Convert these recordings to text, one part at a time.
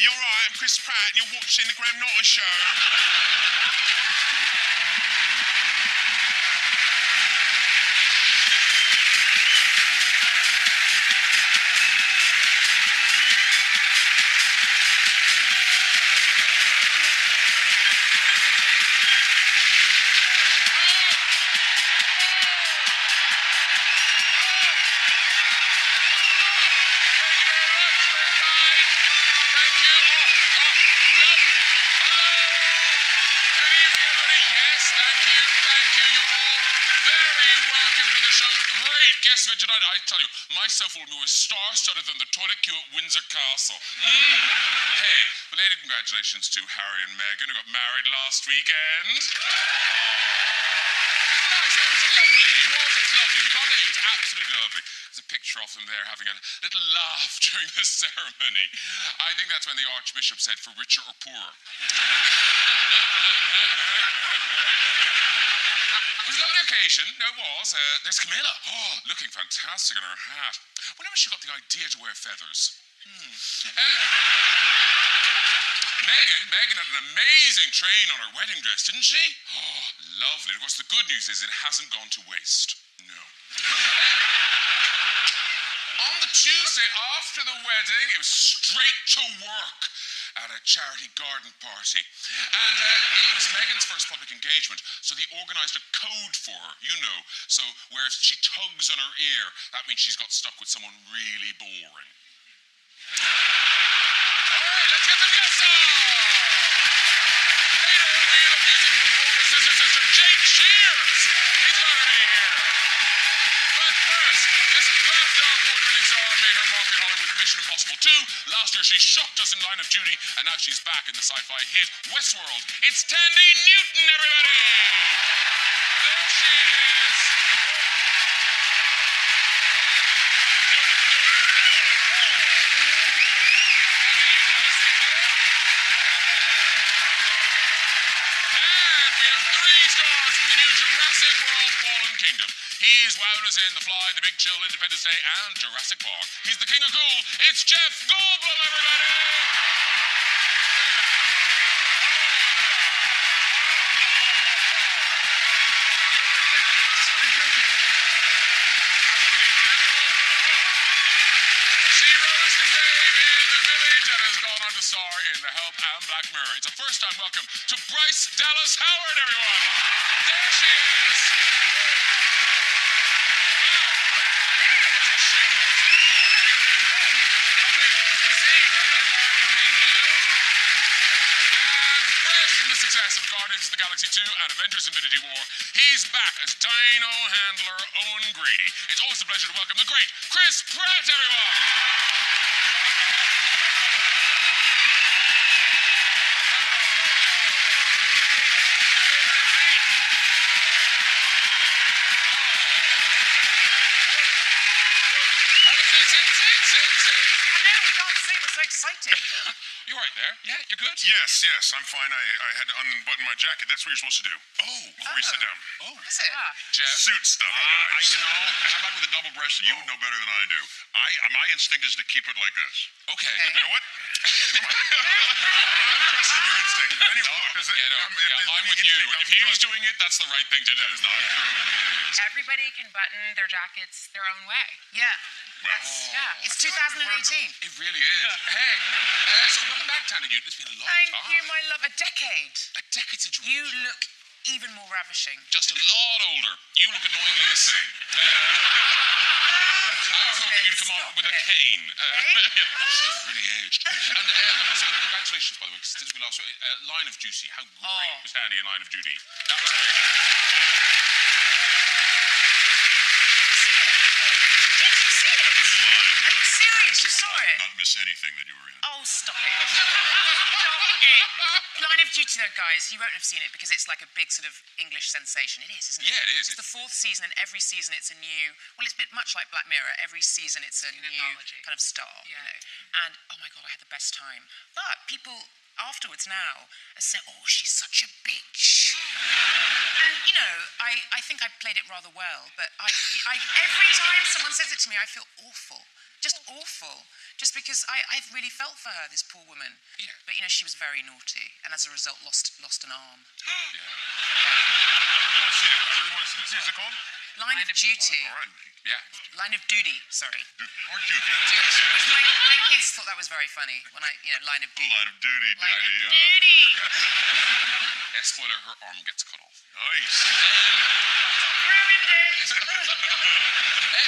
You're right, I'm Chris Pratt, and you're watching the Graham Norton Show. Tonight, I tell you, my self-will was star-studded than the toilet queue at Windsor Castle. Hey, belated congratulations to Harry and Meghan, who got married last weekend. It was nice. It was lovely. It was lovely. You can't say it was absolutely lovely. There's a picture of them there having a little laugh during the ceremony. I think that's when the Archbishop said, for richer or poorer. It was a lovely occasion. No, it was. There's Camilla. Oh, looking fantastic in her hat. Whenever she got the idea to wear feathers. Meghan had an amazing train on her wedding dress, didn't she? Oh, lovely. Of course, the good news is it hasn't gone to waste. No. On the Tuesday after the wedding, it was straight to work at a charity garden party. And it was Meghan's first public engagement, so they organised a code for her, you know. So, whereas she tugs on her ear, that means she's got stuck with someone really boring. All right, let's get to the yes song! Later, we'll have music performer Sister Jake Shears. He's already here. But first, this BAFTA award-winning star made her mark in Hollywood with Mission Impossible 2. Last year, she shocked us in Line of Duty, and now she's back in the sci-fi hit Westworld. It's Tandy Newton, everybody! There she is. Doing it. Tandy Newton, have a seat there. And we have 3 stars from the new Jurassic World Fallen Kingdom. He's wowed us in The Fly, The Big Chill, Independence Day, and Jurassic Park. He's the king of cool. It's Jeff Goldblum, everybody! You're ridiculous. She rose to fame in The Village and has gone on to star in The Help and Black Mirror. It's a first-time welcome to Bryce Dallas Howard, everyone! There she is! Success of Guardians of the Galaxy 2 and Avengers Infinity War, he's back as Dino handler Owen Grady. It's always a pleasure to welcome the great Chris Pratt, everyone! Sit. I know, we can't see, we're so excited. You right there? Yeah, you're good? Yes, I'm fine. I had to unbutton my jacket. That's what you're supposed to do. Before you sit down. Oh. Is it? Jeff? Suit stuff, guys. How about with a double-breasted? You would know better than I do. My instinct is to keep it like this. Okay. You know what? I'm trusting your instinct. I'm with you. If he's doing it, that's the right thing to do. That is not true. Everybody can button their jackets their own way. Yeah. Yeah. It's 2018. It really is. Yeah. Hey, so welcome back, Tandy Newton. It's been a long Thank time. you, my love. A decade. A decade since You look even more ravishing. just a lot older. You look annoyingly the same. I was hoping you'd come on with a cane. She's really aged. And also, congratulations, by the way, because since we last saw Line of Duty, how great was Tandy in Line of Duty? That was amazing. You see it? Did you see it? Are you serious? You saw it? Not miss anything that you were in. Oh, stop it. Stop it. Line of Duty, though, guys, you won't have seen it because it's like a big sort of English sensation. It is, isn't it? Yeah, it is. It's the 4th season, and every season it's a new... Well, it's a bit much like Black Mirror. Every season it's a new kind of star, you know. And, oh, my God, I had the best time. But people afterwards now are saying, oh, she's such a bitch. And, you know, I think I played it rather well, but I every time someone says it to me, I feel awful. just awful. Just because I really felt for her, this poor woman. Yeah. But, she was very naughty, and as a result, lost an arm. I really want to see it. I really want to see this. What's it called? Line of Duty. All right. Yeah. Line of Duty, sorry. Or duty. Which my kids thought that was very funny when Line of Duty. Line of duty. Line of yeah. Duty. Spoiler, her arm gets cut off. Nice. Ruined it.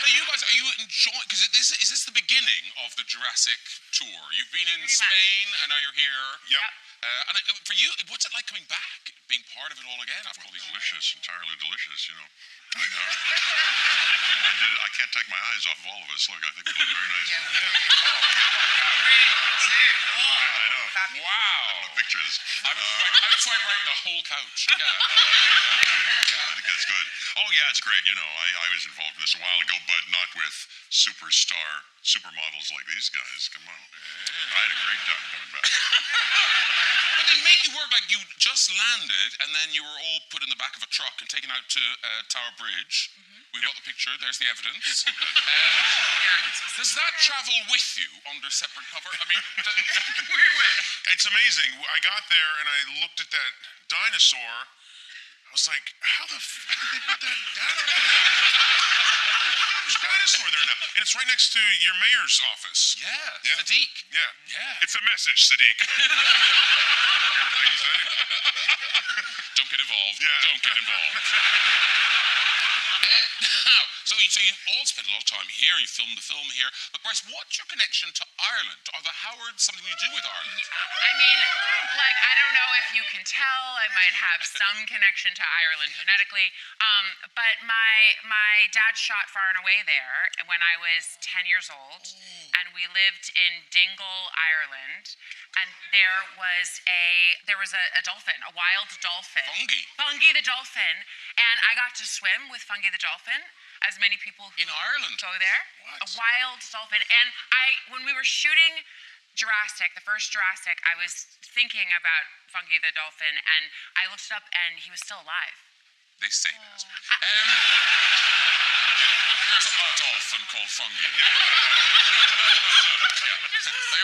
Are you guys, are you enjoying, because is this the beginning of the Jurassic tour? You've been in Pretty much. Spain, and now you're here. Yep. For you, what's it like coming back, being part of it all again after all these years? Delicious, entirely delicious, I know. I can't take my eyes off of all of us. Look, I think we look very nice. Yeah. I know. Wow. Pictures. I would swipe right in the whole couch. Yeah. I think that's good. Oh, yeah, it's great. I was involved in this a while ago, but not with supermodels like these guys. Come on. I had a great time coming back. But they make you work like you just landed, and then you were all put in the back of a truck and taken out to Tower Bridge. We've got the picture. There's the evidence. Does that travel with you under separate cover? I mean, It's amazing. I got there and I looked at that dinosaur. I was like, how the fuck did they put that down? Huge dinosaur there now. And it's right next to your mayor's office. yeah. Sadiq. Yeah. It's a message, Sadiq. Everything you say. Don't get involved. Yeah. Don't get involved. So you all spent a lot of time here. You filmed the film here. But Bryce, what's your connection to Ireland? Are the Howards something you do with Ireland? I mean, I don't know if you can tell. I might have some connection to Ireland genetically. But my dad shot Far and Away there when I was 10 years old. And we lived in Dingle, Ireland. And there was a dolphin, a wild dolphin. Fungi the dolphin. And I got to swim with Fungi the dolphin, as many people who in Ireland go there. What? A wild dolphin. And when we were shooting Jurassic, the first Jurassic, I was thinking about Fungi the dolphin, and I looked it up, and he was still alive. They say that. There's a dolphin called Fungi. They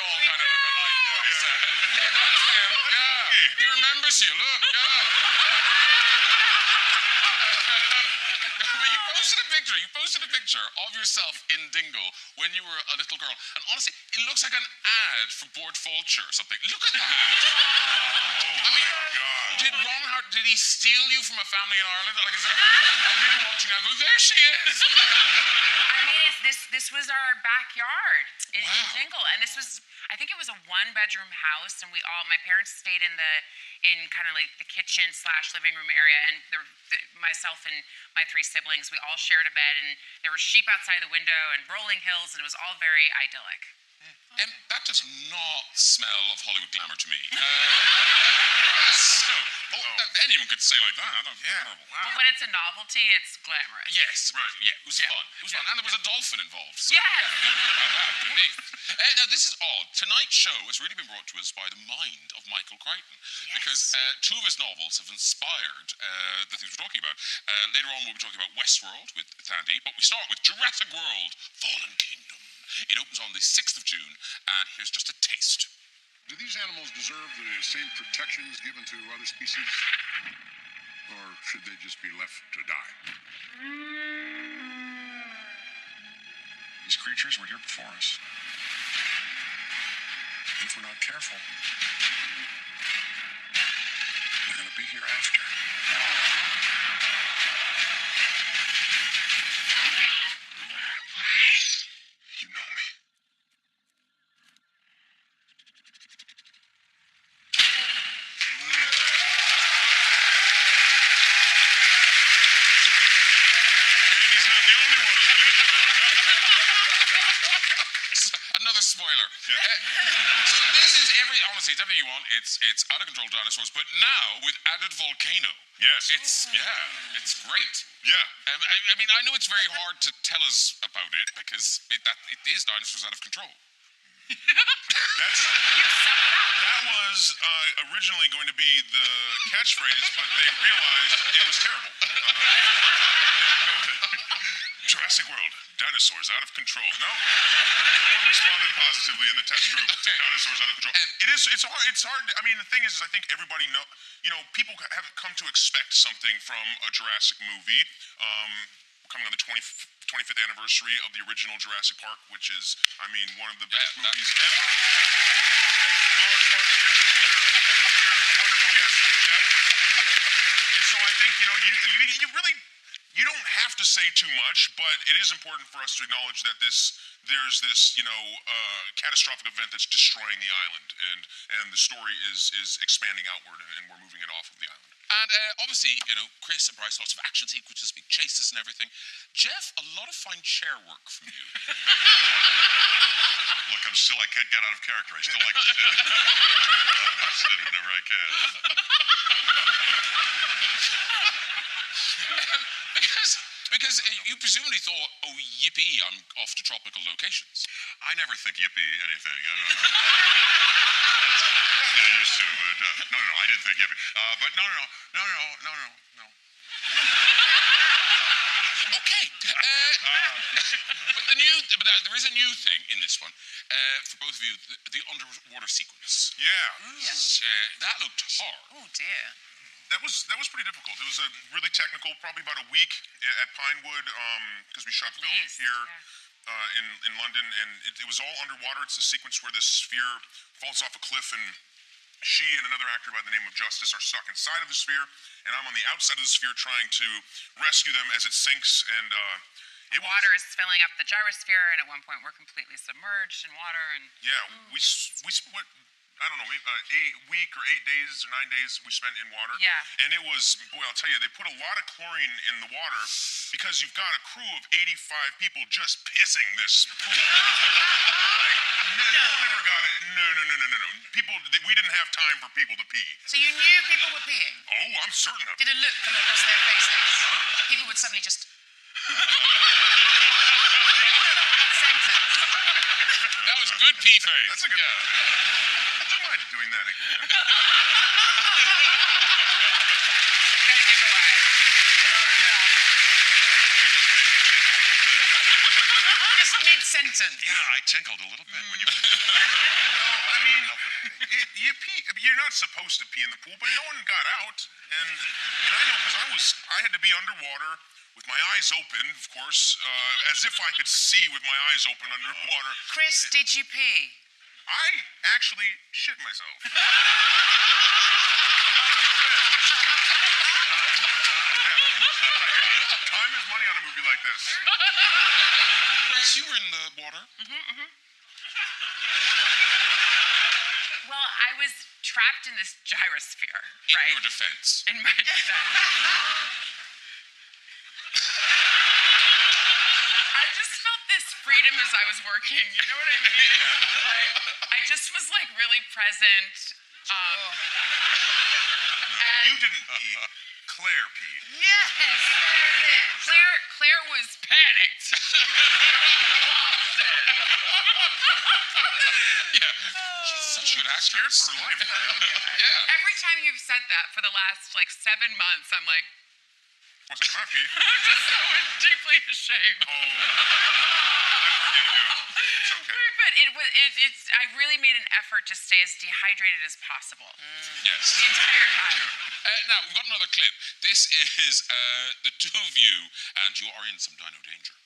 all kind of look alike. Yeah, that's him. Yeah, he remembers you. Look. But you posted a picture of yourself in Dingle when you were a little girl, and honestly, it looks like an ad for Board Vulture or something. Look at that. I mean, did Ron Howard, did he steal you from a family in Ireland? Like, is there people watching now go, there she is? I mean, this was our backyard in Wow. Dingle, and I think it was a one-bedroom house, and my parents stayed in kind of like the kitchen/living room area, and myself and my 3 siblings, we all shared a bed, and there were sheep outside the window and rolling hills, and it was all very idyllic. That does not smell of Hollywood glamour to me. Anyone could say like that. That's terrible. But when it's a novelty, it's glamorous. Yes, right. Yeah, it was fun. It was fun, and there was a dolphin involved. So Yes. Now, this is odd. Tonight's show has really been brought to us by the mind of Michael Crichton, because 2 of his novels have inspired the things we're talking about. Later on, we'll be talking about Westworld with Andy, but we start with Jurassic World: Fallen Kingdom. It opens on the 6th of June, and here's just a taste. Do these animals deserve the same protections given to other species? Or should they just be left to die? These creatures were here before us. And if we're not careful, they're going to be here after. You know me. And he's not the only one who's going to lose an arm. Another spoiler. So this is honestly, it's everything you want. It's out of control dinosaurs, but now with added volcano. Yes. It's great. Yeah. I mean, I know it's very hard to tell us about it because it is dinosaurs out of control. That was originally going to be the catchphrase, but they realized it was terrible. Jurassic Jurassic World, dinosaurs out of control. No one responded positively in the test group to dinosaurs out of control. It's hard. I mean, the thing is I think everybody people have come to expect something from a Jurassic movie. Coming on the 25th anniversary of the original Jurassic Park, which is, I mean, one of the best movies ever. Thanks in large part to your wonderful guest, Jeff. And so I think, you really, you don't have to say too much, but it is important for us to acknowledge that there's this, catastrophic event that's destroying the island, and the story is expanding outward, and we're moving it off of the island. And obviously, Chris and Bryce, lots of action sequences, big chases and everything. Jeff, a lot of fine chair work from you. Look, I can't get out of character. I still like to sit. I sit whenever I can. Because you presumably thought, oh, yippee, I'm off to tropical locations. I never think yippee anything. I don't know. I used to, but no, I didn't think yippee. But no. Okay. But there is a new thing in this one for both of you: the underwater sequence. Yeah. That looked hard. Oh dear. That was pretty difficult. It was a really technical, probably about a week at Pinewood, because we shot film here in London, and it was all underwater. It's a sequence where this sphere falls off a cliff, and she and another actor by the name of Justice are stuck inside of the sphere, and I'm on the outside of the sphere trying to rescue them as it sinks, and water is filling up the gyrosphere, and at one point we're completely submerged in water. And we spent, I don't know, a week or 8 days or 9 days we spent in water. Yeah. And it was, boy, I'll tell you, they put a lot of chlorine in the water because you've got a crew of 85 people just pissing this pool. No one ever got it. No. People, we didn't have time for people to pee. So you knew people were peeing? Oh, I'm certain of it. Did a look come across their faces? People would suddenly just... Sentence. That was good pee face. That's a good... I don't mind doing that again. no giveaway. She just made me tinkle a little bit. Just mid-sentence. Yeah, I tinkled a little bit when you... I mean, you pee. You're not supposed to pee in the pool, but no one got out. And I know because I had to be underwater with my eyes open, of course, as if I could see with my eyes open underwater. Chris, did you pee? I actually shit myself. Out of the bed. Time is money on a movie like this. Bryce, you were in the water. Well, I was trapped in this gyrosphere, In right? your defense. In my defense. I just felt this freedom as I was working. You know what I mean? Like, I just was like really present. You didn't pee. Claire peed. Yes, there it is. Claire was panicked. Yeah. She's such a good actress. Scared for her life. Yeah. Every time you've said that for the last 7 months, I'm like, Wasn't my pee. I'm just so deeply ashamed. Oh, I forgive you. It's okay. But it's. I really made an effort to stay as dehydrated as possible Yes. the entire time. Now, we've got another clip. This is the two of you, and you are in some dino danger.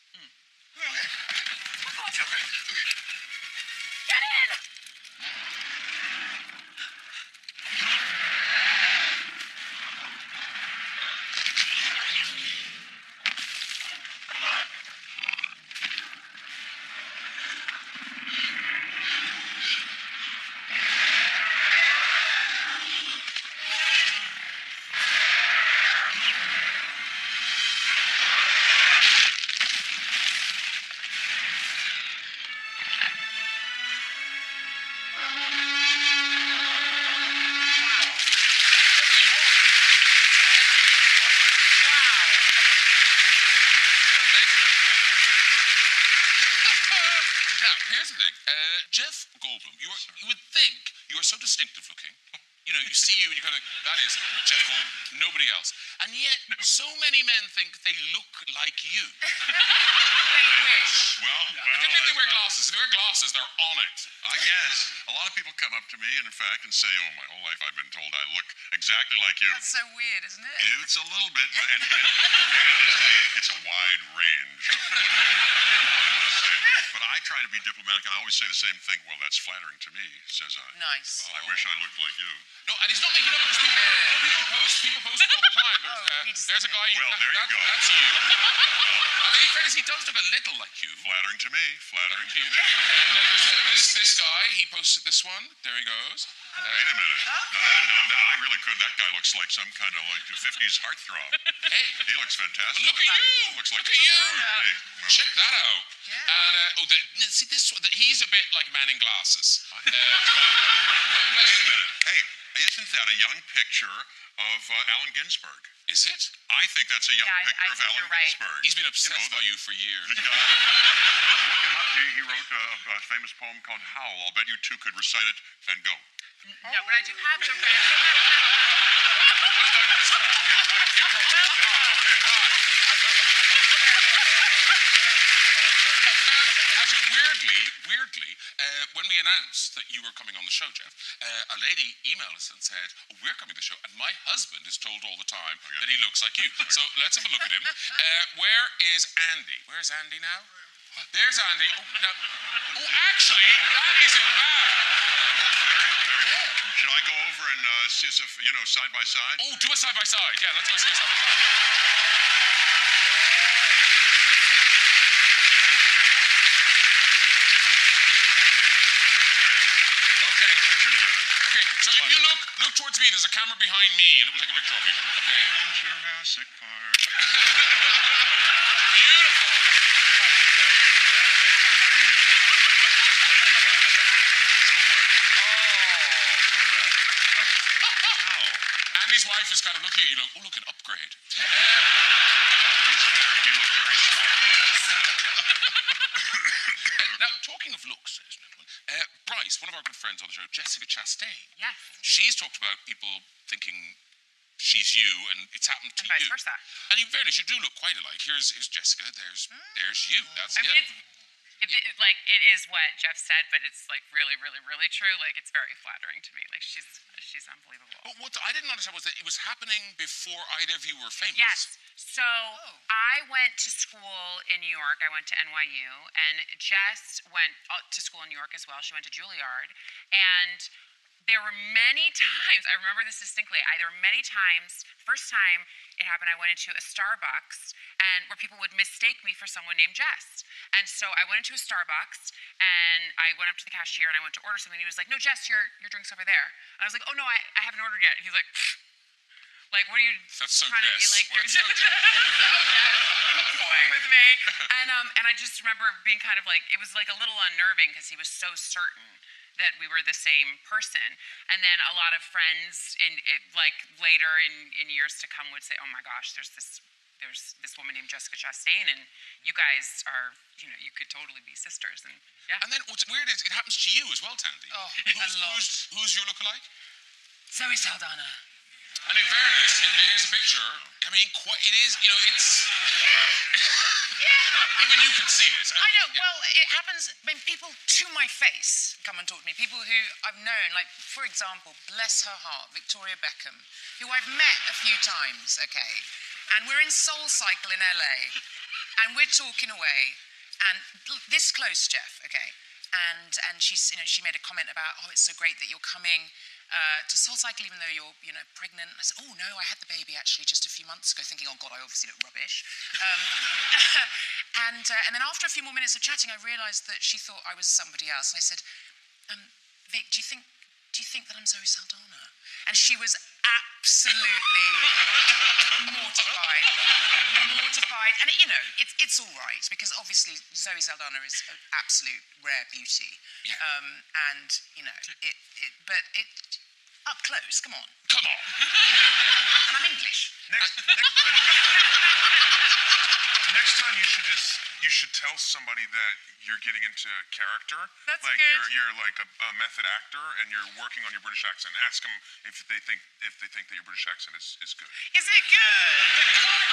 Get in! Here's the thing. Jeff Goldblum, you would think you are so distinctive looking. You know, you see you and you kind of, that is Jeff Goldblum, nobody else. and yet so many men think they look like you. They wish. Particularly if they wear glasses. If they wear glasses, they're on it. I guess a lot of people come up to me and, in fact, and say, "Oh, my whole life I've been told I look exactly like you." That's so weird, isn't it? It's a little bit, and it's a wide range of what I must say. But I try to be diplomatic, and I always say the same thing. Well, that's flattering to me, says I. Nice. I wish I looked like you. No, and he's not making up because people post it all the time. There's a guy. Well, there you go. That's you. I mean, in fairness, he does look a little like you. Flattering to me. Flattering to me. This guy, he posted this one. There he goes. Wait a minute. Now, I really could. That guy looks like some kind of 50s heartthrob. Hey. He looks fantastic. Look at you. Looks like Look at you. Hey, well, Check that out. Yeah. And see this one. He's a bit like a man in glasses. wait a minute. Hey, isn't that a young picture of Allen Ginsberg? Is it? I think that's a young Yeah, picture I of think Allen you're right. Ginsberg. He's been obsessed by you for years. The guy, look him up. He wrote a famous poem called Howl. I'll bet you two could recite it and go. No, but I do have the red. Actually, weirdly, when we announced that you were coming on the show, Jeff, a lady emailed us and said, "Oh, we're coming to the show, and my husband is told all the time that he looks like you." So let's have a look at him. Where is Andy? Where's Andy now? There's Andy. Actually, that isn't bad. Should I go over and see, side by side? Oh, do a side by side. Yeah, let's go see a side by side. Okay, so if you look towards me, there's a camera behind me, and it will take a picture of you. Okay. Jurassic Park. Beautiful. Thank you. Thank you for bringing me in. Thank you, guys. Thank you so much. Oh. Coming back. Wow. Andy's wife is kind of looking at you, look, an upgrade. He looks very swarthy. Now, talking of looks, ladies and gentlemen, Bryce, one of our good friends on the show, Jessica Chastain. Yes. She's talked about people thinking she's you, and it's happened to And vice you. versa. And in fairness, you do look quite alike. Here's Jessica. There's you. That's I mean, it is what Jeff said, but it's like really, really, really true. Like it's very flattering to me. Like she's unbelievable. But what I didn't understand was that it was happening before either of you were famous. Yes. So I went to school in New York. I went to NYU, and Jess went to school in New York as well. She went to Juilliard, and there were many times, I remember this distinctly, there were many times, first time it happened, I went into a Starbucks and where people would mistake me for someone named Jess. And so I went into a Starbucks and I went up to the cashier and I went to order something and he was like, "No, Jess, your drink's over there." And I was like, "Oh no, I haven't ordered yet." And he's like, "Like, what are you That's so trying Jess. to be like?" Well, it's so Jess. Toying with me. And I just remember being kind of like, it was like a little unnerving because he was so certain that we were the same person. And then a lot of friends later in years to come would say, "Oh my gosh, there's this woman named Jessica Chastain, and you guys are, you could totally be sisters." And yeah. And then what's weird is it happens to you as well, Tandy. Oh, Who's your lookalike? Zoe Saldana. And in fairness, here's a picture. I mean, it is, it's... Even you can see it. I know. Well, it happens. I mean, people to my face come and talk to me. People who I've known, like, for example, bless her heart, Victoria Beckham, who I've met a few times, okay? And we're in Soul Cycle in LA, and we're talking away, and this close, Jeff, okay? And she's, she made a comment about, "Oh, it's so great that you're coming to Soul Cycle even though you're, pregnant." And I said, "Oh no, I had the baby actually just a few months ago," thinking, "Oh God, I obviously look rubbish." And then after a few more minutes of chatting, I realised that she thought I was somebody else. And I said, "Vic, do you think that I'm Zoe Saldana?" And she was absolutely mortified. And it's all right because obviously Zoe Saldana is an absolute rare beauty. Yeah. But up close. Come on. Come on. And I'm English. Next time you you should tell somebody that you're getting into character. That's like good. you're like a method actor and you're working on your British accent. Ask them if they think that your British accent is good. Is it good?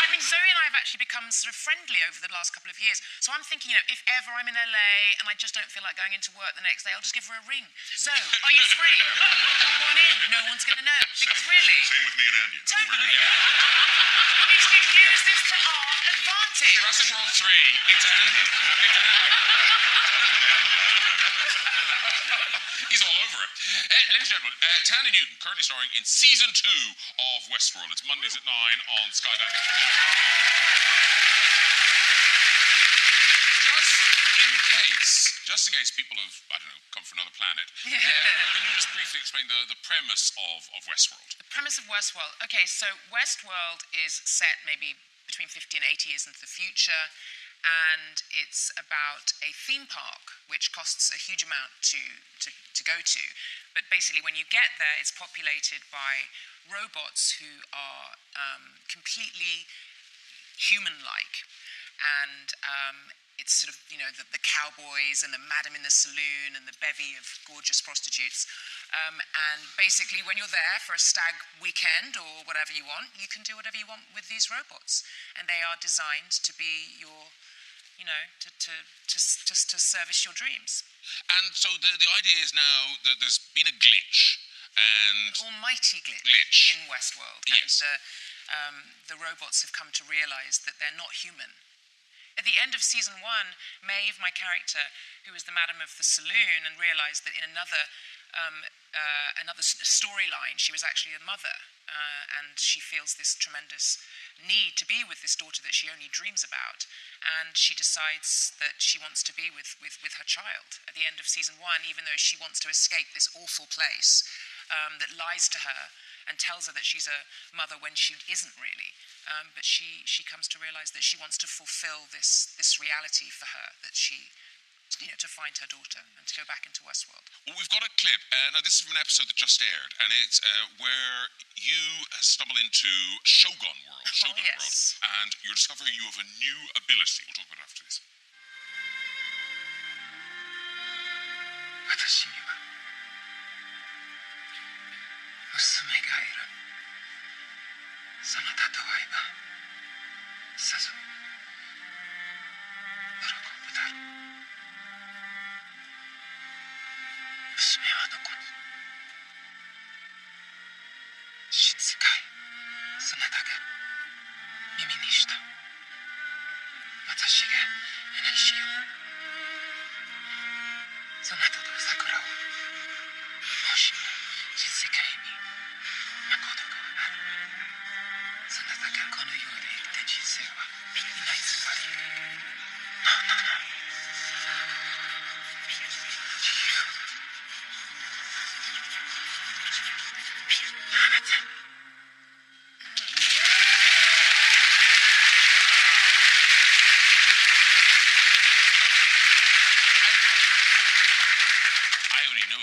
I mean, Zoe and I have actually become sort of friendly over the last couple of years. So I'm thinking, if ever I'm in LA and I just don't feel like going into work the next day, I'll just give her a ring. Zoe, are you free? Come on in. No one's going to know. Because really... Same with me and Andy. Totally. You should use this to our advantage. Jurassic World 3, it's Andy. He's all over it. Ladies and gentlemen, Tana Newton, currently starring in season 2 of Westworld. It's Mondays at 9 on Sky Dive. Just in case people have, I don't know, come from another planet, can you just briefly explain the premise of Westworld? The premise of Westworld. Okay, so Westworld is set maybe between 50 and 80 years into the future, and it's about a theme park which costs a huge amount to go to. But basically, when you get there, it's populated by robots who are completely human-like, and it's sort of, the cowboys and the madam in the saloon and the bevy of gorgeous prostitutes. And basically, when you're there for a stag weekend or whatever you want, you can do whatever you want with these robots. And they are designed to be your, to service your dreams. And so the idea is now that there's been a glitch. And almighty glitch in Westworld. Yes. And the robots have come to realise that they're not human. At the end of season 1, Maeve, my character, who was the madam of the saloon, and realised that in another storyline, she was actually a mother, and she feels this tremendous need to be with this daughter that she only dreams about, and she decides that she wants to be with her child. At the end of season 1, even though she wants to escape this awful place that lies to her and tells her that she's a mother when she isn't really. But she comes to realise that she wants to fulfil this reality for her, that she, to find her daughter and to go back into Westworld. Well, we've got a clip. Now, this is from an episode that just aired, and it's where you stumble into Shogun World, Yes. and you're discovering you have a new ability. We'll talk about it after this. 私には娘がいる。そなたと会えばさぞ喜ぶだろう。娘はどこに？静かい。そなたが耳にした。私が話を。そなたと桜をもしも人世界にまことがある。そなたがこの世で生きた人生はみんな偽り。No. 自由。あなた。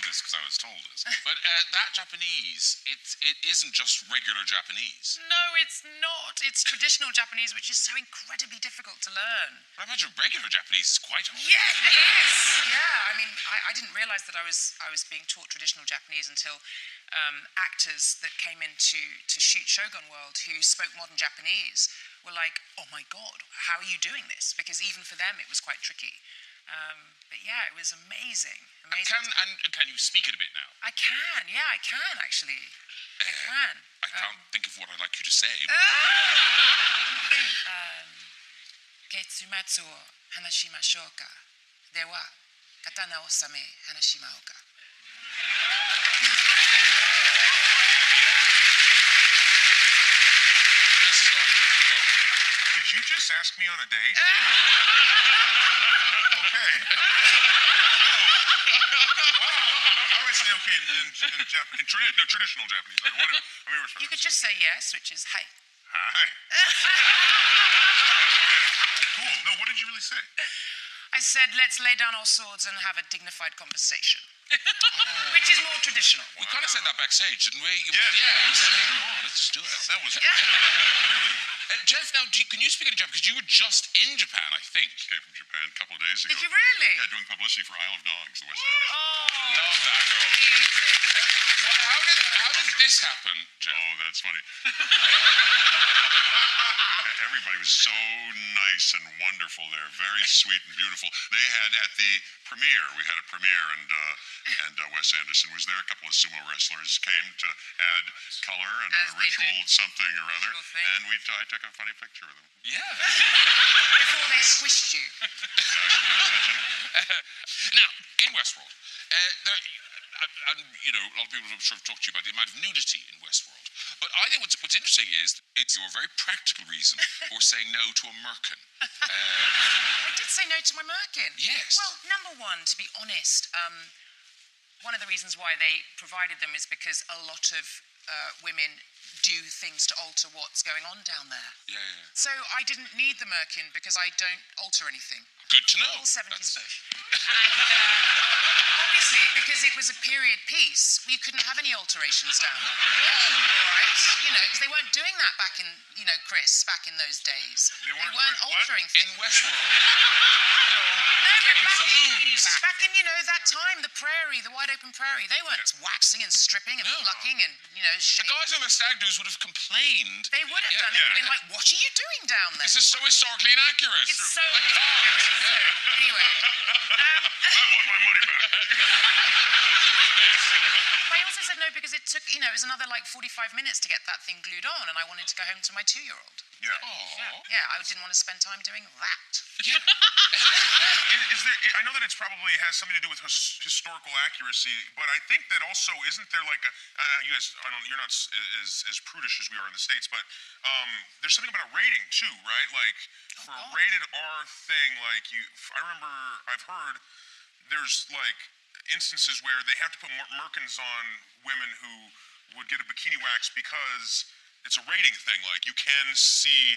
Because I was told this. But that Japanese, it isn't just regular Japanese. No, it's not. It's traditional Japanese, which is so incredibly difficult to learn. But I imagine regular Japanese is quite hard. Yes. Yeah. I mean, I didn't realise that I was being taught traditional Japanese until actors that came in to shoot Shogun World who spoke modern Japanese were like, "Oh my God, how are you doing this?" Because even for them, it was quite tricky. But yeah, it was amazing. And can you speak it a bit now? I can. Yeah, I can actually. I can. I can't think of what I'd like you to say. Ketsumatsu o hanashimashou ka. Dewa, katana o same hanashimau ka. This is going. Go. Did you just ask me on a date? Okay. How do I say okay in traditional Japanese? You could just say yes, which is hi. Hi. Cool. No, what did you really say? I said, let's lay down our swords and have a dignified conversation. Which is more traditional. We kind of said that backstage, didn't we? Yeah. We said, hey, come on, let's just do it. That was Jeff, now, can you speak into Japan? Because you were just in Japan, I think. Came from Japan a couple of days ago. Did you really? Yeah, doing publicity for Isle of Dogs, the Wes Anderson. Love that girl. How did this happen, Jeff? Oh, that's funny. Everybody was so nice and wonderful there. Very sweet and beautiful. They had at the premiere, we had a premiere, and Wes Anderson was there. A couple of sumo wrestlers came to add color and As a they ritual do. something or other. Ritual thing. And I took a funny picture with them. Yeah. Before they squished you. Now, in Westworld, and you know, a lot of people have sort of talked to you about the amount of nudity in Westworld. But I think what's interesting is it's your very practical reason for saying no to a merkin. I did say no to my merkin. Yes. Well, number one, to be honest, one of the reasons why they provided them is because a lot of women do things to alter what's going on down there. Yeah. So I didn't need the merkin because I don't alter anything. Good to know. All 70s That's- bush. Obviously, because it was a period piece, you couldn't have any alterations down there. All right? You know, because they weren't doing that back in, you know, Chris, back in those days. They weren't what? altering In things. Westworld. No, but in saloons. back in, you know, that time, the prairie, the wide open prairie, they weren't waxing and stripping and No. plucking and, you know, The shaping. guys on the stag do's would have complained. They would have Yeah, done. They would have yeah. been like, what are you doing down there? This is so historically inaccurate. It's so... Anyway. I want my money back. But I also said no because it took, you know, it was another like 45 minutes to get that thing glued on, and I wanted to go home to my 2-year-old. Yeah. Yeah, I didn't want to spend time doing that. Is there? I know that it's probably has something to do with historical accuracy, but I think that also isn't there like a you guys? I don't. You're not as prudish as we are in the States, but there's something about a rating too, right? Like for a rated R thing, like I remember I've heard there's like instances where they have to put merkins on women who would get a bikini wax because it's a rating thing. Like you can see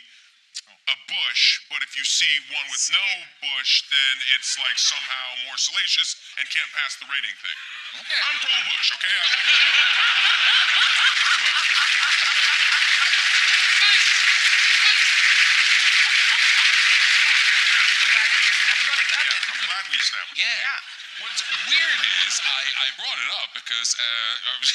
a bush, but if you see one with no bush, then it's like somehow more salacious and can't pass the rating thing. Okay. I'm pro bush, okay? I like I'm glad we established. Yeah. What's weird is I brought it up because I was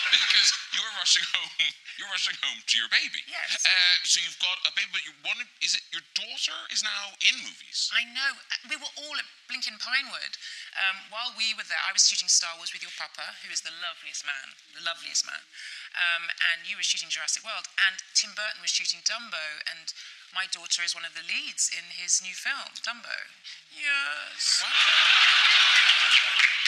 because you were rushing home. You're rushing home to your baby. Yes. So you've got a baby, but is it your daughter is now in movies? I know. We were all at Blinken Pinewood. While we were there, I was shooting Star Wars with your papa, who is the loveliest man. And you were shooting Jurassic World. And Tim Burton was shooting Dumbo. And my daughter is one of the leads in his new film, Dumbo. Yes. Wow.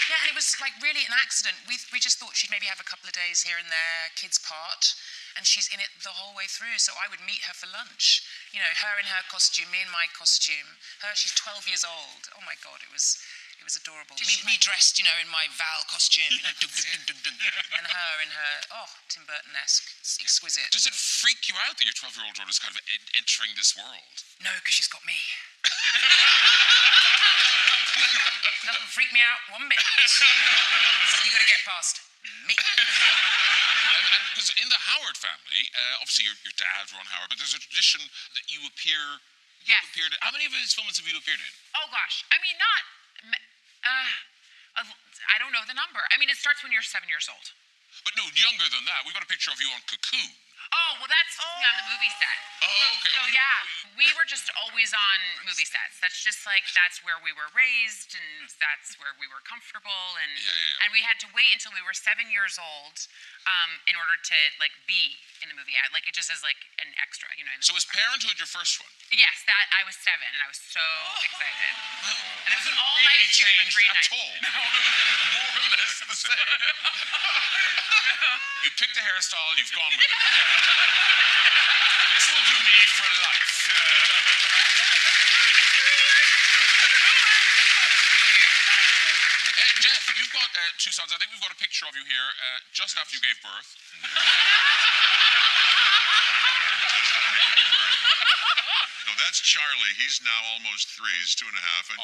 Yeah, and it was like really an accident. We just thought she'd maybe have a couple of days here and there, kids part, and she's in it the whole way through. So I would meet her for lunch. You know, her in her costume, me in my costume. She's 12 years old. Oh my God, it was adorable. Me dressed, you know, in my Val costume, you know, dun, dun, dun, dun, dun. And her in her, Tim Burton-esque, exquisite. Does it freak you out that your 12-year-old daughter is kind of entering this world? No, because she's got me. Doesn't freak me out one bit. You got to get past me. And because in the Howard family, obviously your dad, Ron Howard, but there's a tradition that you appear. Yes. How many of his films have you appeared in? Oh gosh, I mean I don't know the number. I mean, it starts when you're 7 years old. But no, younger than that. We've got a picture of you on Cocoon. Oh, well, that's just me on the movie set. Oh, okay. So yeah, we were just always on movie sets. That's just like, that's where we were raised, and that's where we were comfortable, and Yeah. and we had to wait until we were 7 years old in order to like be in the movie. Like it just as like an extra, you know. So was Parenthood your first one? Yes, that I was 7, and I was so excited. And it was an Really all-night shoot for changed 3 at nights. all. More or less the same. You picked a hairstyle, you've gone with it. This will do me for life. Jeff, you've got 2 sons. I think we've got a picture of you here just after you gave birth. No, That's Charlie. He's now almost 3. He's 2.5, and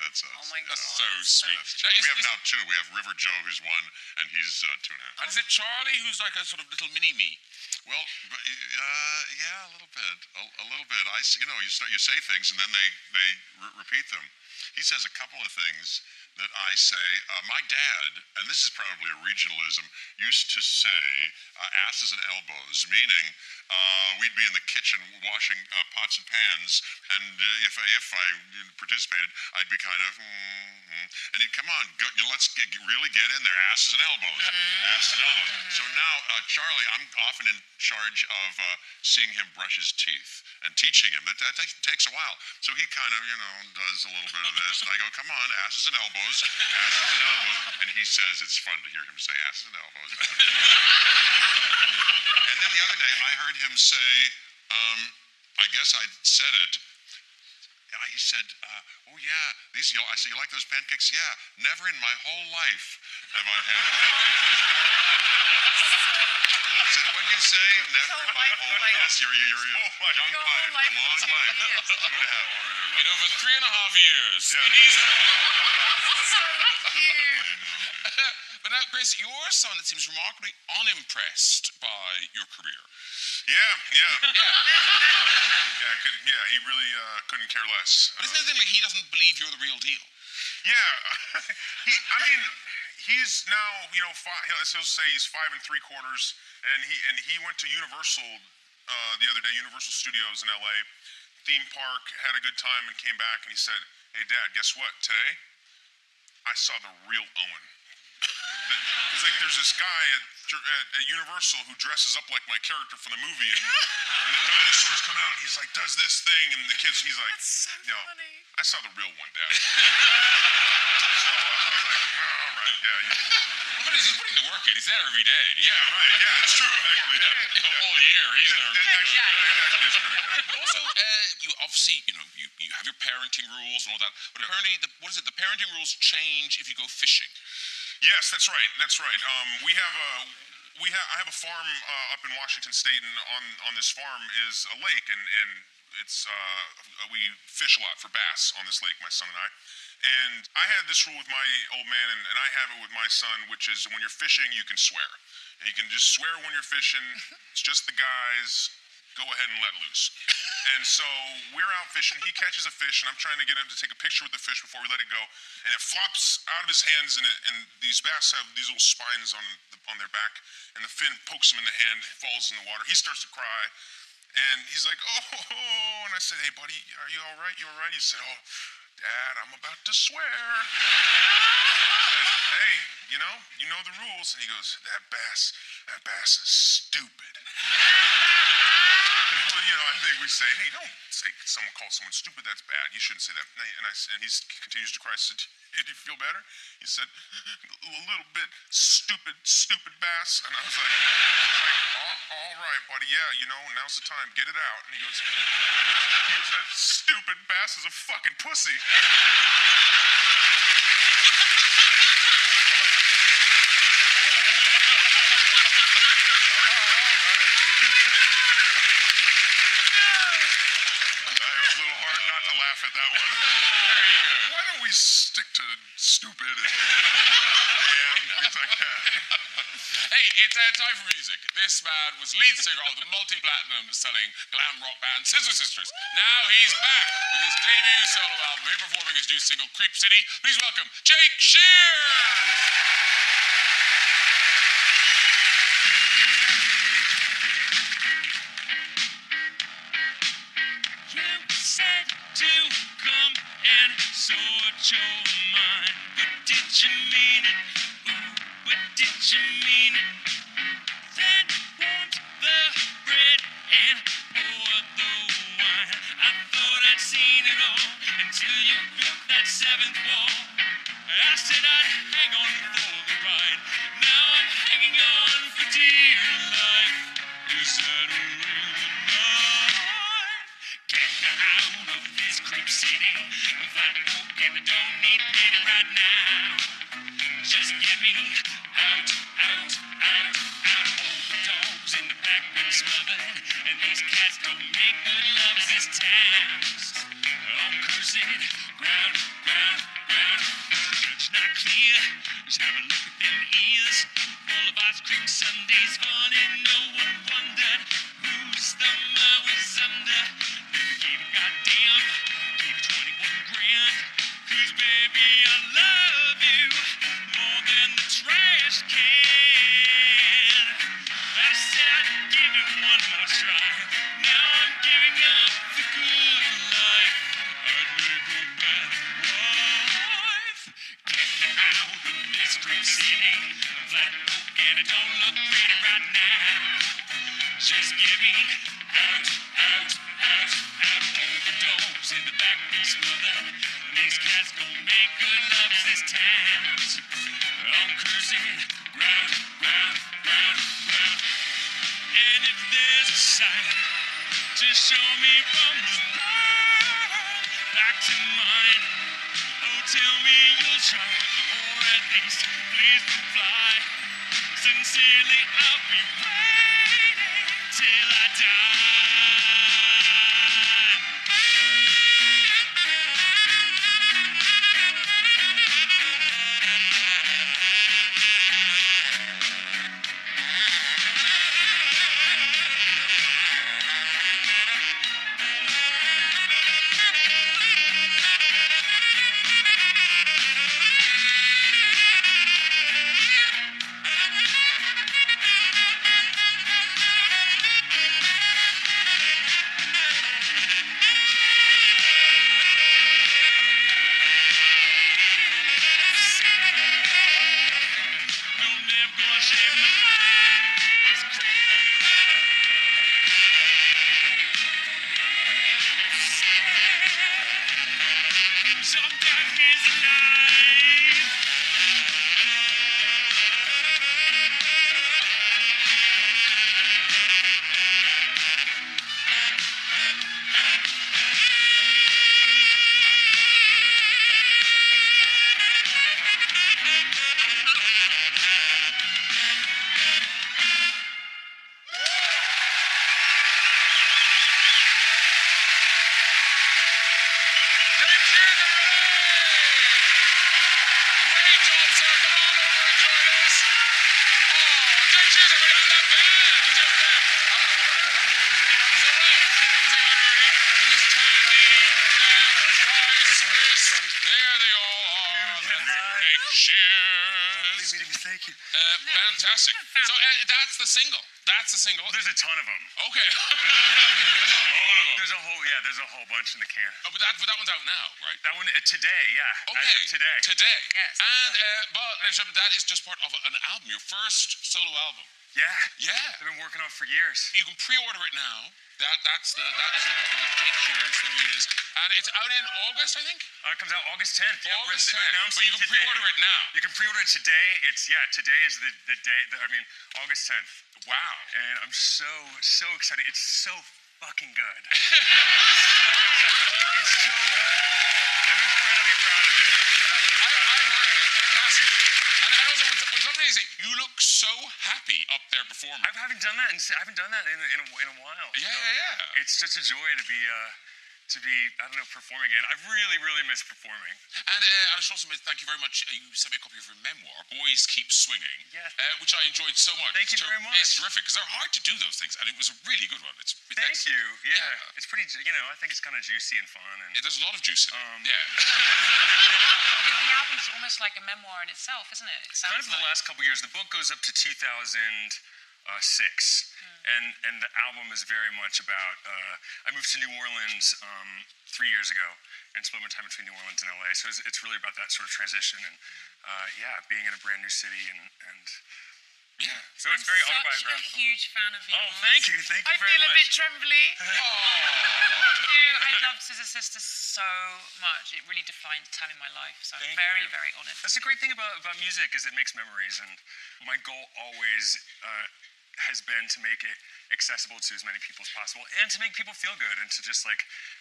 that's us. Oh my God. That's so sweet. We have now 2. We have River Joe, who's 1, and he's 2.5. And is it Charlie who's like a sort of little mini-me? Well, yeah, a little bit. A little bit. You say things, and then they repeat them. He says a couple of things that I say. My dad, and this is probably a regionalism, used to say asses and elbows, meaning we'd be in the kitchen washing pots and pans, and if I participated, I'd be kind of, and he'd come on, let's really get in there, asses and elbows, asses and elbows. So now, Charlie, I'm often in charge of seeing him brush his teeth and teaching him. That takes a while. So he kind of, does a little bit of this, and I go, come on, asses and elbows, asses and elbows, and he says it's fun to hear him say asses and elbows. And then the other day, I heard him say, I guess I said it. He said, oh yeah, I said, you like those pancakes? Yeah, never in my whole life have I had I said, what did you say? Never in my whole life. Yes, you're young life, a long life. 2.5. And over 3.5 years. Yeah. So cute. But now, Grace, your son, it seems remarkably unimpressed by your career. Yeah. He really couldn't care less. But isn't it like he doesn't believe you're the real deal? Yeah. He's now, he'll say he's 5 3/4, and he went to Universal the other day, Universal Studios in LA, theme park, had a good time, and came back and he said, hey, Dad, guess what? Today, I saw the real Owen. Because there's this guy at Universal who dresses up like my character from the movie, and the dinosaurs come out, and he's like, does this thing, and the kids, he's like, That's so funny. I saw the real one, Dad. So I was like, all right, yeah. But he's putting the work in. He's there every day. Yeah, right. Yeah, it's true, actually. Yeah. All year, he's there. It actually is true. Yeah. But also, you obviously, you have your parenting rules and all that. But apparently, the parenting rules change if you go fishing. Yes, that's right. I have a farm up in Washington State, and on this farm is a lake, and it's we fish a lot for bass on this lake, my son and I. And I had this rule with my old man, and I have it with my son, which is when you're fishing, you can swear. And you can just swear when you're fishing. It's just the guys. Go ahead and let loose. And so we're out fishing. He catches a fish, and I'm trying to get him to take a picture with the fish before we let it go. And it flops out of his hands, and these bass have these little spines on their back. And the fin pokes him in the hand, falls in the water. He starts to cry, and he's like, oh. And I said, hey, buddy, are you all right? You all right? He said, oh, Dad, I'm about to swear. I said, hey, you know the rules. And he goes, that bass is stupid. I think we say, hey, don't say someone calls someone stupid, that's bad. You shouldn't say that. And he continues to cry. I said, did you feel better? He said, a little bit stupid bass. And I was like, all right, buddy, yeah, now's the time. Get it out. And he goes, that stupid bass is a fucking pussy. At that one. Why don't we stick to stupid and damn things like that? Hey, it's time for music. This man was lead singer of the multi-platinum selling glam rock band Scissor Sisters. Now he's back with his debut solo album, here performing his new single Creep City. Please welcome Jake Shears! Sort your mind, but did you mean it? Ooh, but did you mean it? Then warmed the bread and poured the wine. I thought I'd seen it all until you built that seventh wall. I said I'd hang on for the ride. Now I'm hanging on for dear life. Is that a real life? Get out of this creep city. And I don't need pity right now. Just get me out. All the dogs in the back been smothered, and these cats don't make good loves this time. Ice cream sundaes fun and no one wondered whose thumb I was under. Never gave a goddamn, gave 21 grand. 'Cause baby, I love you more than the trash can. I said I'd give it one more try. Now I'm giving up the good life. I'd make a bad wife. Get me out of this creep city. Flat broke and it don't look pretty right now. Just get me out, out, out, out. Overdose in the back piece mother. These cats gon' make good loves this town's. I'm cursing round, round, round, round. And if there's a sign to show me from this world back to mine, oh, tell me you'll try, or at least please don't fly. Sincerely, I'll be waiting till I die. Fantastic. So that's the single. That's the single. There's a ton of them. Okay. There's a lot of them. There's a whole bunch in the can. Oh, but that one's out now, right? That one today, yeah. Okay. As of today. Today. Yes. And but ladies and gentlemen, that is just part of an album, your first solo album. Yeah. Yeah. I've been working on it for years. You can pre-order it now. That is the cover of Jake Shears. There he is, and it's out in August, I think. It comes out August 10th. Yeah, August 10th. Announcing But you can today. pre-order it now. You can pre-order it today. Today is the day. August 10th. Wow. And I'm so excited. It's so fucking good. It's so good. I'm incredibly proud of it. I've heard it. It's fantastic. And also, what's lovely is that you look so happy up there performing. I haven't done that in a while. Yeah, so yeah. It's such a joy to be performing again. I really miss performing. And I should also thank you very much. You sent me a copy of your memoir, Boys Keep Swinging, Yeah. which I enjoyed so much. Thank you very much. It's terrific because they're hard to do those things, and it was a really good one. Thank you. Yeah. It's pretty. I think it's kind of juicy and fun. And There's a lot of juice in it. Yeah. The album's almost like a memoir in itself, isn't it? kind of the last couple years. The book goes up to 2006, and the album is very much about. I moved to New Orleans 3 years ago, and split my time between New Orleans and LA. So it's really about that sort of transition and being in a brand new city and. Yeah, so it's very autobiographical. I'm such a huge fan of yours. Oh, thank you very much. I feel a bit trembly. I loved Scissor Sisters so much. It really defined a time in my life. So I'm very honoured. That's the great thing about music is it makes memories, and my goal always has been to make it accessible to as many people as possible, and to make people feel good, and to just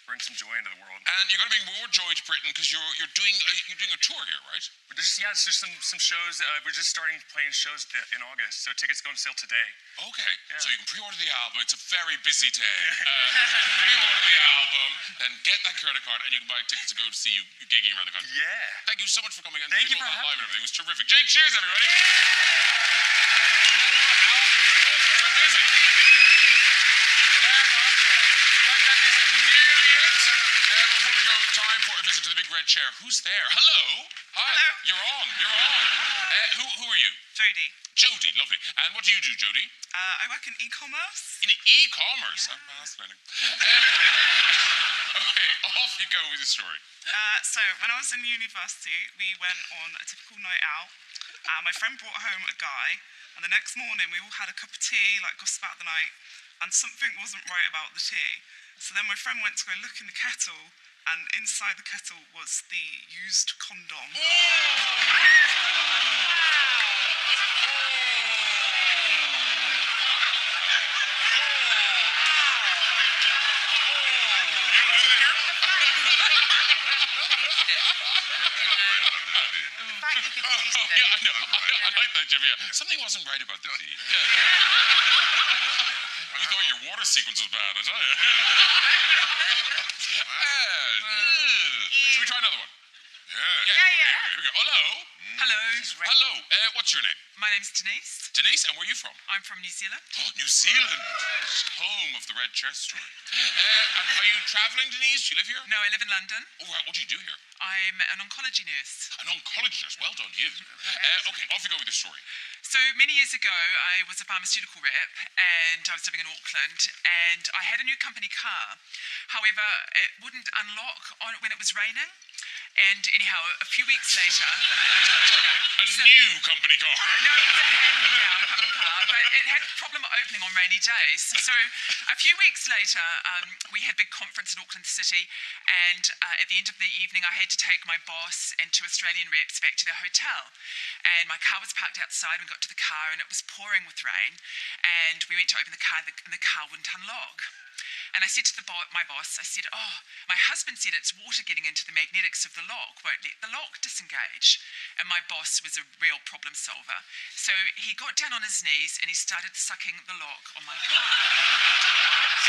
bring some joy into the world. And you're going to bring more joy to Britain because you're doing a tour here, right? It's just some shows. We're just starting playing shows in August, so tickets go on sale today. Okay, so you can pre-order the album. It's a very busy day. Pre-order the album, then get that credit card, and you can buy tickets to go to see you gigging around the country. Yeah. Thank you so much for coming. And Thank you all for that having live and everything. It was terrific. Jake, cheers, everybody. red chair. Who's there? Hello. Hi. Hello. You're on. Who are you? Jodie. Jodie, lovely. And what do you do, Jodie? I work in e-commerce. In e-commerce. Yeah. I'm fascinating. Okay, off you go with the story. So when I was in university, we went on a typical night out. My friend brought home a guy, and the next morning we all had a cup of tea, like gossip about the night, and something wasn't right about the tea. So then my friend went to go look in the kettle, and inside the kettle was the used condom. Yeah, I know. I like that, Jeff. Yeah. Something wasn't right about the tea. Yeah. You thought your water sequence was bad, I tell you. Should we try another one? Yeah. Okay, here we go. Hello. Hello. Hello. What's your name? My name's Denise. Denise, and where are you from? I'm from New Zealand. Oh, New Zealand. Home of the red chair story. And are you traveling, Denise? Do you live here? No, I live in London. Oh, right. What do you do here? I'm an oncology nurse. An oncology nurse. Well done, you. Okay, off you go with the story. So many years ago, I was a pharmaceutical rep, and I was living in Auckland, and I had a new company car. However, it wouldn't unlock when it was raining. And anyhow, a few weeks later... A new company car. No, it was a hand-me-down company car, but it had a problem opening on rainy days. So a few weeks later, we had a big conference in Auckland City, and at the end of the evening, I had to take my boss and two Australian reps back to their hotel. And my car was parked outside, and we got to the car, and it was pouring with rain. And we went to open the car, and the car wouldn't unlock. And I said to my boss, I said, my husband said it's water getting into the magnetics of the lock, won't let the lock disengage. And my boss was a real problem solver. So he got down on his knees and he started sucking the lock on my car.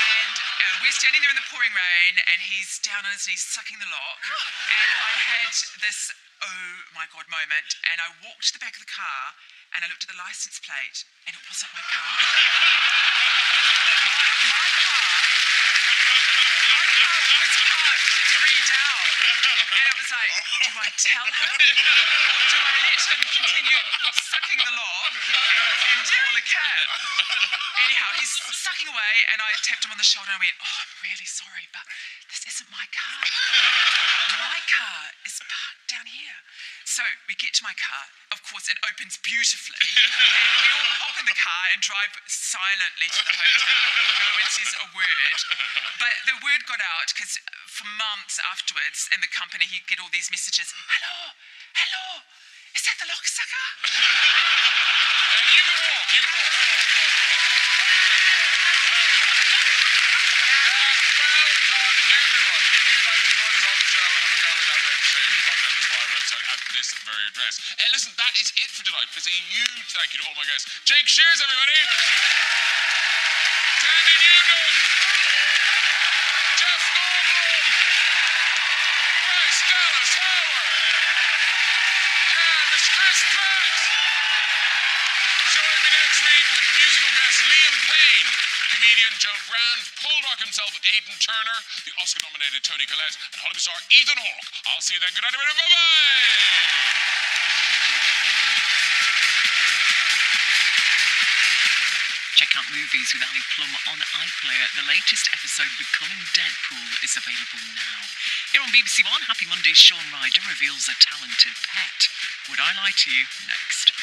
And we're standing there in the pouring rain and he's down on his knees sucking the lock. And I had this, oh my God moment. And I walked to the back of the car and I looked at the license plate and it wasn't my car. And it was like, do I tell her? Or do I let him continue sucking the lock and call a cab? Anyhow, he's sucking away, and I tapped him on the shoulder and I went, I'm really sorry, but this isn't my car. My car is parked down here. So we get to my car. Of course, it opens beautifully. And we all hop in the car and drive silently to the hotel. No one says a word. But the word got out because for months afterwards in the company, he'd get all these messages. Hello, is that the lock sucker? You can walk. Well done, everyone. If you'd like to join us on the show and have a go with that red chair, you contact us via our website at this very address. Listen, that is it for tonight. Please a huge thank you to all my guests. Jake Shears, everybody. Tandy Newton. Jeff Goldblum. Bryce Dallas Howard. And Mr. Chris Pratt. Join me next week with musical guest Liam Payne, comedian Joe Brand, Paul Rock himself, Aidan Turner, the Oscar-nominated Tony Collette, and Hollywood star Ethan Hawke. I'll see you then. Good night, everybody. Bye-bye. Check out Movies with Ali Plum on iPlayer. The latest episode, Becoming Deadpool, is available now. Here on BBC One, Happy Mondays, Sean Ryder reveals a talented pet. Would I Lie to You? Next.